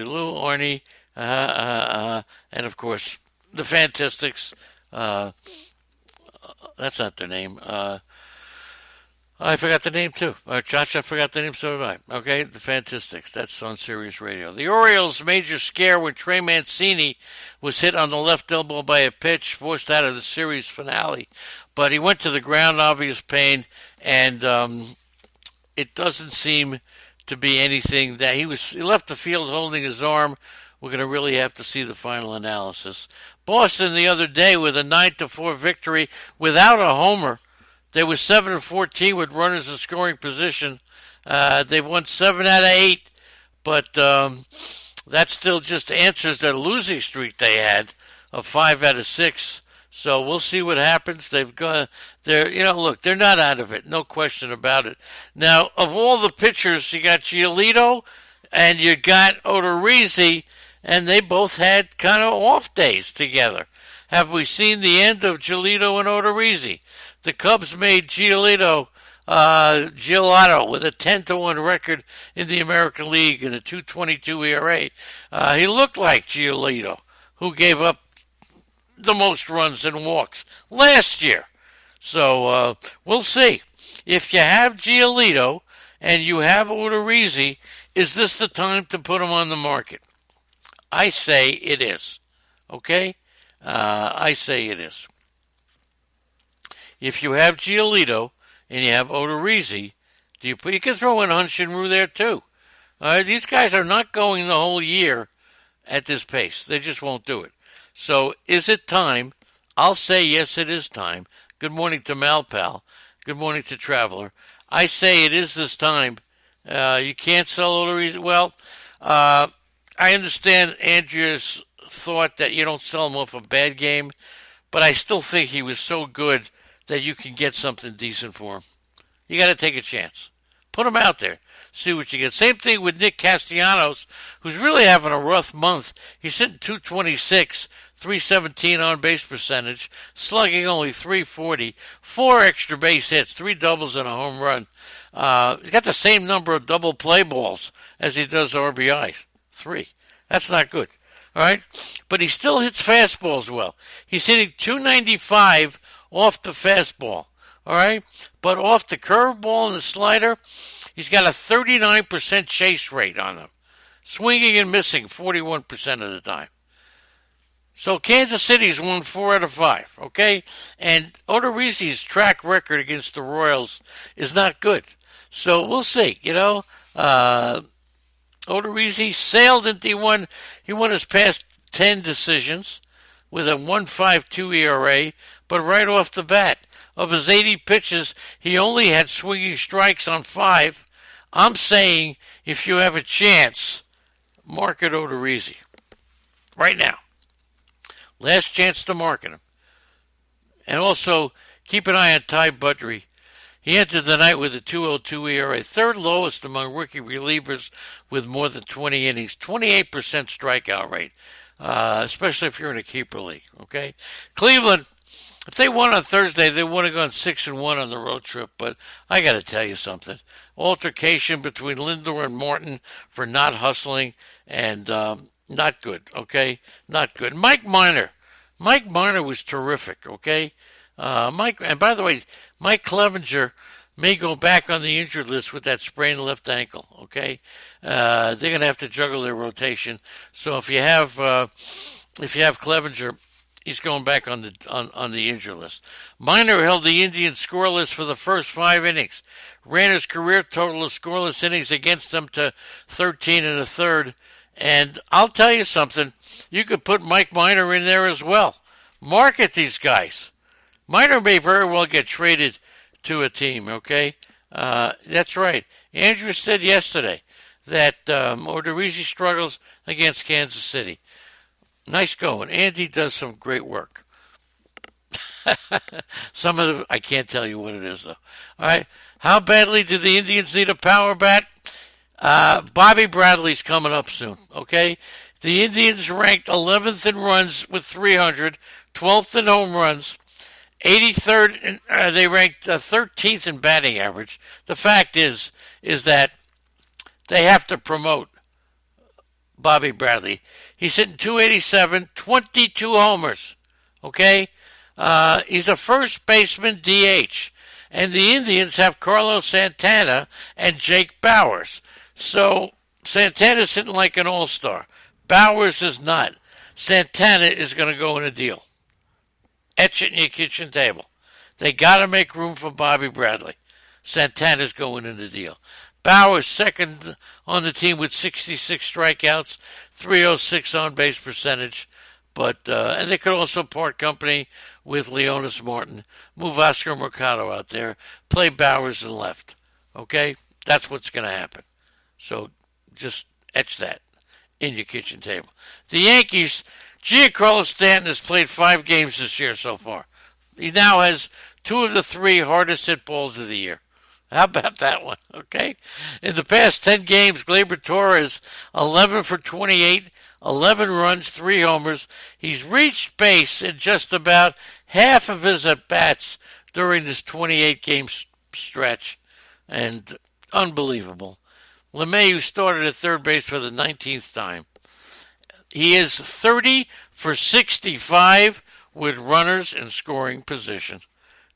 Lou, Arnie, and of course the Fantastics. Uh, that's not their name. I forgot the name too. Josh, I forgot the name, so did I. Okay, the Fantastics. That's on Sirius Radio. The Orioles' major scare when Trey Mancini was hit on the left elbow by a pitch, forced out of the series finale. But he went to the ground, obvious pain, and it doesn't seem to be anything that he left the field holding his arm. We're going to really have to see the final analysis. Boston the other day with a 9-4 victory without a homer. They were 7-14 with runners in scoring position. They've won 7 out of 8, but that still just answers the losing streak they had of 5 out of 6. So we'll see what happens. Look, they're not out of it, no question about it. Now, of all the pitchers, you got Giolito and you got Odorizzi, and they both had kind of off days together. Have we seen the end of Giolito and Odorizzi? The Cubs made Giolito with a 10-1 record in the American League and a 2.22 ERA. He looked like Giolito, who gave up the most runs and walks last year. So we'll see. If you have Giolito and you have Odorizzi, is this the time to put them on the market? I say it is. Okay? I say it is. If you have Giolito and you have Odorizzi, you can throw in Hunshinru there too. These guys are not going the whole year at this pace. They just won't do it. So is it time? I'll say yes, it is time. Good morning to Malpal. Good morning to Traveler. I say it is this time. You can't sell Odorizzi. Well, I understand Andrea's thought that you don't sell him off a bad game, but I still think he was so good that you can get something decent for him. You got to take a chance. Put him out there. See what you get. Same thing with Nick Castellanos, who's really having a rough month. He's hitting 226, 317 on base percentage, slugging only 340, 4 extra base hits, 3 doubles and a home run. He's got the same number of double play balls as he does RBIs. 3. That's not good. All right? But he still hits fastballs well. He's hitting 295 off the fastball. All right? But off the curveball and the slider, he's got a 39% chase rate on them. Swinging and missing 41% of the time. So Kansas City's won 4 out of 5, okay? And Odorizzi's track record against the Royals is not good. So we'll see, Odorizzi sailed into he won his past 10 decisions with a 1.52 ERA, but right off the bat, of his 80 pitches, he only had swinging strikes on 5. I'm saying if you have a chance, market Odorizzi right now. Last chance to market him. And also, keep an eye on Ty Budry. He entered the night with a 2.02 ERA, third lowest among rookie relievers with more than 20 innings, 28% strikeout rate, especially if you're in a keeper league, okay? Cleveland, if they won on Thursday, they would have gone 6-1 on the road trip, but I got to tell you something. Altercation between Lindor and Martin for not hustling, and not good, okay? Not good. Mike Minor was terrific, okay? And by the way, Mike Clevenger may go back on the injured list with that sprained left ankle, okay? They're going to have to juggle their rotation. So if you have Clevenger, he's going back on the injured list. Minor held the Indians scoreless for the first 5 innings. Ran his career total of scoreless innings against them to 13 and a third. And I'll tell you something. You could put Mike Minor in there as well. Market these guys. Minor may very well get traded to a team, okay? That's right. Andrew said yesterday that Odorizzi struggles against Kansas City. Nice going. Andy does some great work. I can't tell you what it is, though. All right. How badly do the Indians need a power bat? Bobby Bradley's coming up soon, okay? The Indians ranked 11th in runs with 300, 12th in home runs, 83rd, they ranked 13th in batting average. The fact is that they have to promote Bobby Bradley. He's hitting 287, 22 homers. Okay? He's a first baseman DH. And the Indians have Carlos Santana and Jake Bauers. So Santana's hitting like an all-star. Bauers is not. Santana is going to go in a deal. Etch it in your kitchen table. They got to make room for Bobby Bradley. Santana's going in the deal. Bauer's second on the team with 66 strikeouts, 306 on-base percentage. But and they could also part company with Leonis Martin, move Oscar Mercado out there, play Bauers in left. Okay? That's what's going to happen. So just etch that in your kitchen table. The Yankees, Giancarlo Stanton has played 5 games this year so far. He now has 2 of the 3 hardest hit balls of the year. How about that one? Okay? In the past 10 games, Gleyber Torres, 11 for 28, 11 runs, 3 homers. He's reached base in just about half of his at-bats during this 28-game stretch. And unbelievable. LeMahieu started at third base for the 19th time. He is 30 for 65 with runners in scoring position.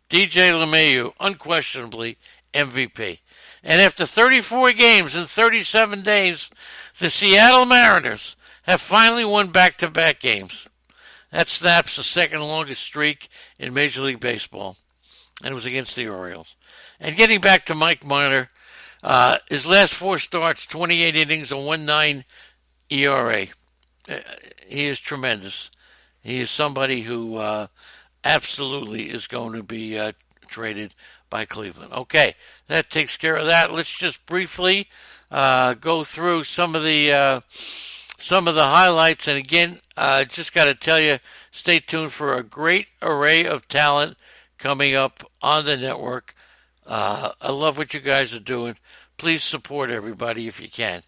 DJ LeMahieu, unquestionably MVP. And after 34 games in 37 days, the Seattle Mariners have finally won back-to-back games. That snaps the second longest streak in Major League Baseball, and it was against the Orioles. And getting back to Mike Minor, his last 4 starts, 28 innings, a 1.9 ERA. He is tremendous. He is somebody who absolutely is going to be traded by Cleveland. Okay, that takes care of that. Let's just briefly go through some of the highlights. And again, just got to tell you, stay tuned for a great array of talent coming up on the network. I love what you guys are doing. Please support everybody if you can.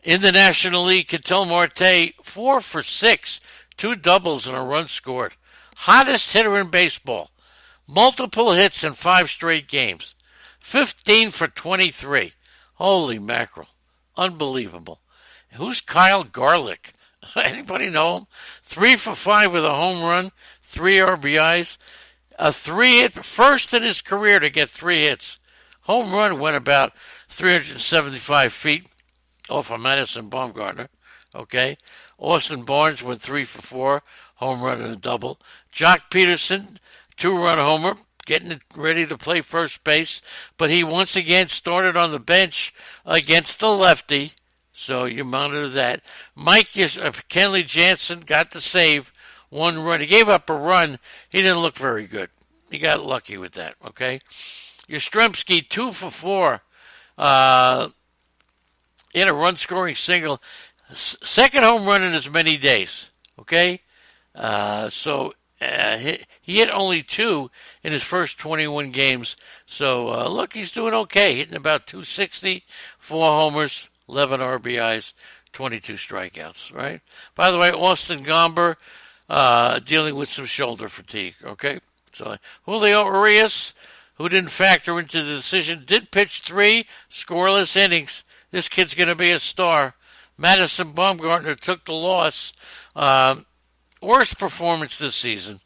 In the National League, Ketel Marte, 4 for 6, 2 doubles and a run scored. Hottest hitter in baseball. Multiple hits in 5 straight games. 15 for 23. Holy mackerel. Unbelievable. Who's Kyle Garlick? Anybody know him? 3 for 5 with a home run, 3 RBIs. A 3-hit, first in his career to get 3 hits. Home run went about 375 feet off of Madison Bumgarner. Okay. Austin Barnes went 3 for 4, home run and a double. Jock Peterson, 2-run homer, getting it ready to play first base. But he once again started on the bench against the lefty. So you monitor that. Kenley Jansen got the save. 1 run. He gave up a run. He didn't look very good. He got lucky with that, okay? Yastrzemski, 2 for 4. In a run-scoring single. Second home run in as many days, okay? He hit only 2 in his first 21 games. So, look, he's doing okay. Hitting about 260, 4 homers, 11 RBIs, 22 strikeouts, right? By the way, Austin Gomber, dealing with some shoulder fatigue, okay? So Julio Urias, who didn't factor into the decision, did pitch 3 scoreless innings. This kid's going to be a star. Madison Bumgarner took the loss. Worst performance this season,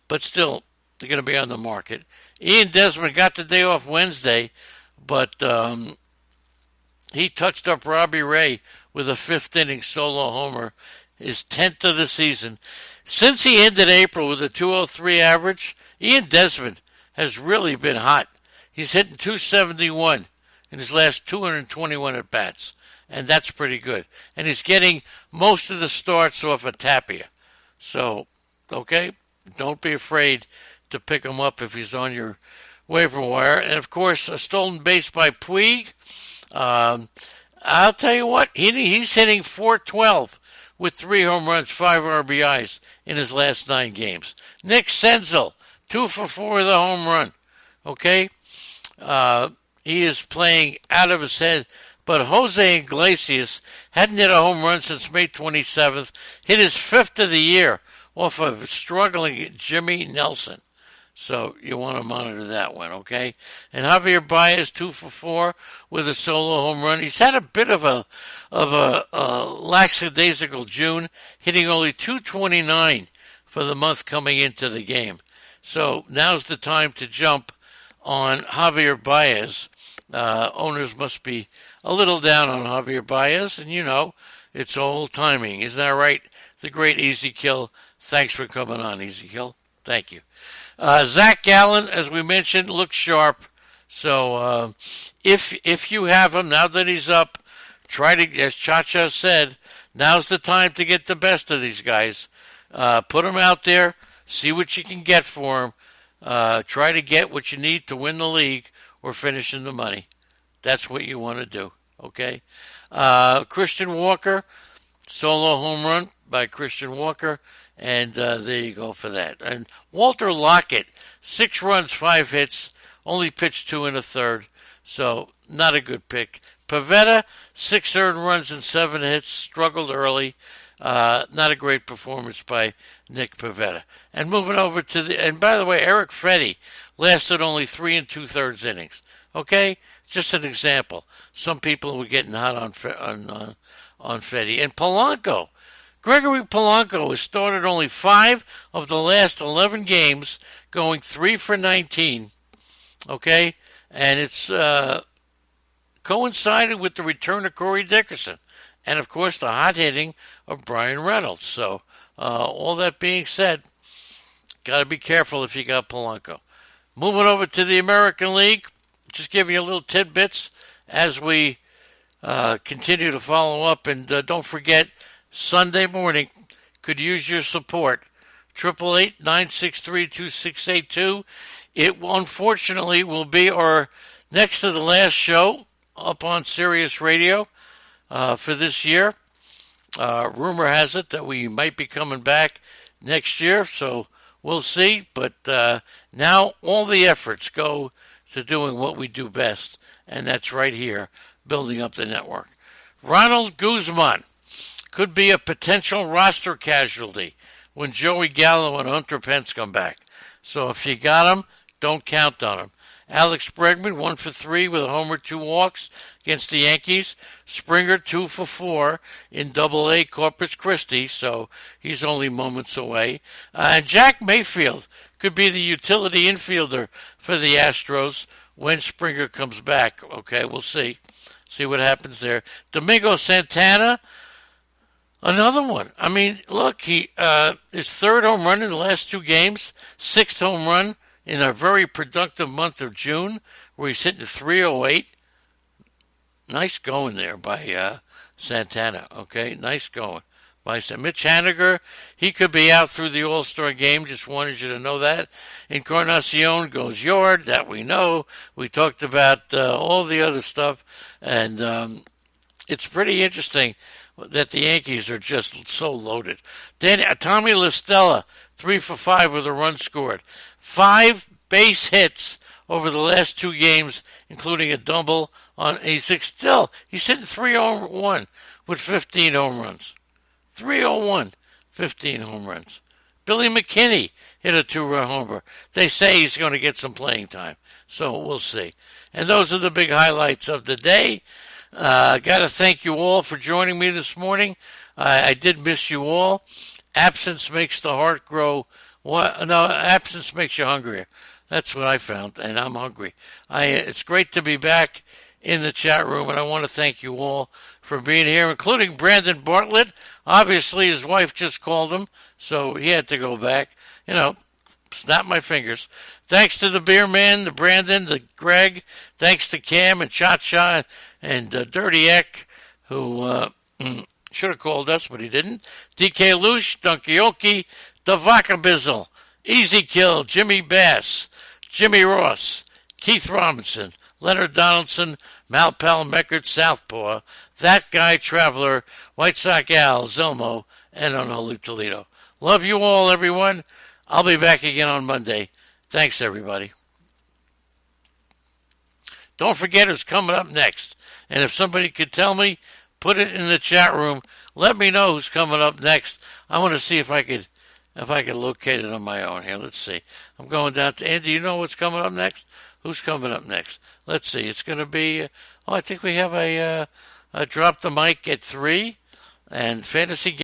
but still, they're going to be on the market. Ian Desmond got the day off Wednesday, but he touched up Robbie Ray with a 5th-inning solo homer, his 10th of the season. Since he ended April with a 203 average, Ian Desmond has really been hot. He's hitting 271 in his last 221 at-bats, and that's pretty good. And he's getting most of the starts off of Tapia. So, okay, don't be afraid to pick him up if he's on your waiver wire. And, of course, a stolen base by Puig. I'll tell you what, he's hitting .412 with 3 home runs, 5 RBIs in his last 9 games. Nick Senzel, 2 for 4 with a home run. Okay? He is playing out of his head. But Jose Iglesias hadn't hit a home run since May 27th. Hit his 5th of the year off of struggling Jimmy Nelson. So you want to monitor that one, okay? And Javier Baez 2 for 4 with a solo home run. He's had a bit of a lackadaisical June, hitting only 229 for the month coming into the game. So now's the time to jump on Javier Baez. Owners must be a little down on Javier Baez, and it's all timing. Isn't that right? The great Easy Kill. Thanks for coming on, Easy Kill. Thank you. Zach Gallen, as we mentioned, looks sharp. So if you have him, now that he's up, try to, as Cha-Cha said, now's the time to get the best of these guys. Put them out there, see what you can get for them. Try to get what you need to win the league or finish in the money. That's what you want to do, okay? Christian Walker, solo home run by Christian Walker. And there you go for that. And Walter Lockett, 6 runs, 5 hits, only pitched 2 1/3, so not a good pick. Pivetta, 6 earned runs and 7 hits, struggled early. Not a great performance by Nick Pivetta. And moving over and by the way, Eric Freddy lasted only 3 2/3 innings. Okay, just an example. Some people were getting hot on Freddy. And Polanco. Gregory Polanco has started only 5 of the last 11 games, going 3 for 19. Okay? And it's coincided with the return of Corey Dickerson. And, of course, the hot hitting of Brian Reynolds. So, all that being said, got to be careful if you got Polanco. Moving over to the American League, just giving you little tidbits as we continue to follow up. And don't forget, Sunday morning, could use your support. 888-963-2682. It unfortunately will be our next to the last show up on Sirius Radio for this year. Rumor has it that we might be coming back next year, so we'll see. But now all the efforts go to doing what we do best, and that's right here, building up the network. Ronald Guzman could be a potential roster casualty when Joey Gallo and Hunter Pence come back. So if you got him, don't count on him. Alex Bregman, 1 for 3 with a homer, 2 walks against the Yankees. Springer, 2 for 4 in Double-A Corpus Christi, so he's only moments away. And Jack Mayfield could be the utility infielder for the Astros when Springer comes back. Okay, we'll see. See what happens there. Domingo Santana, another one. I mean, look, his 3rd home run in the last 2 games, 6th home run in a very productive month of June, where he's hitting 308. Nice going there by Santana, okay? Nice going by Mitch Haniger. He could be out through the All-Star game. Just wanted you to know that. Encarnacion goes yard. That we know. We talked about all the other stuff. And it's pretty interesting that the Yankees are just so loaded. Then Tommy La Stella, 3 for 5 with a run scored. 5 base hits over the last 2 games, including a double on. He's hitting 301 with 15 home runs. 301, 15 home runs. Billy McKinney hit a 2-run homer. They say he's going to get some playing time, so we'll see. And those are the big highlights of the day. Got to thank you all for joining me this morning. I did miss you all. Absence makes the heart grow. Absence makes you hungrier. That's what I found, and I'm hungry. It's great to be back in the chat room, and I want to thank you all for being here, including Brandon Bartlett. Obviously, his wife just called him, so he had to go back. Snap my fingers. Thanks to the Beer Man, the Brandon, the Greg. Thanks to Cam and Cha-Cha and Dirty Eck, who should have called us, but he didn't. DK Lush, Dunkioki, the Vacabizzle, Easy Kill, Jimmy Bass, Jimmy Ross, Keith Robinson, Leonard Donaldson, Malpal Meckert Southpaw, That Guy Traveler, White Sox Al, Zelmo, and Unholy Toledo. Love you all, everyone. I'll be back again on Monday. Thanks, everybody. Don't forget who's coming up next. And if somebody could tell me, put it in the chat room. Let me know who's coming up next. I want to see if I could If I can locate it on my own here, let's see. I'm going down to Andy. You know what's coming up next? Who's coming up next? Let's see. It's going to be. I think we have a drop the mic at 3, and fantasy